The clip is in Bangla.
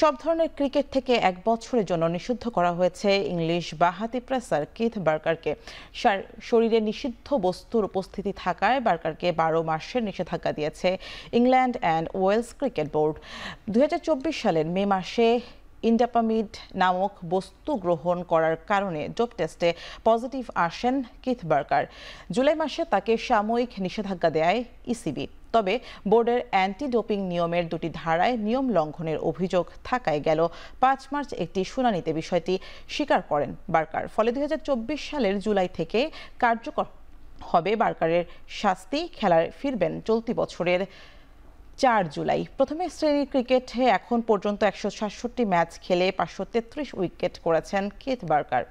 সব ধরনের ক্রিকেট থেকে ১ বছরের জন্য নিষিদ্ধ করা হয়েছে ইংলিশ বাঁহাতি পেসার কিথ বার্কারকে। শরীরে নিষিদ্ধ বস্তুর উপস্থিতি থাকায় বার্কারকে ১২ মাসের নিষেধাজ্ঞা দিয়েছে England and Wales cricket board. ২০২৪ সালের মে মাসে ইন্ডাপামিড নামক বস্তু গ্রহণ করার কারণে ডোপ টেস্টে পজিটিভ আসেন কিথ বার্কার। জুলাই মাসে তাকে সাময়িক নিষেধাজ্ঞা দেয় ইসিবি। তবে বোর্ডের অ্যান্টি ডোপিং নিয়মের দুটি ধারায় নিয়ম লঙ্ঘনের অভিযোগ থাকায় গেল ৫ মার্চ একটি শুনানিতে বিষয়টি স্বীকার করেন বার্কার। ফলে ২০২৪ সালের জুলাই থেকে কার্যকর হবে বার্কারের শাস্তি। খেলায় ফিরবেন চলতি বছরের ৪ জুলাই। প্রথম শ্রেণীর ক্রিকেটে এখন পর্যন্ত ১৬৭ ম্যাচ খেলে ৫৩৩ উইকেট করেছেন কিথ বার্কার।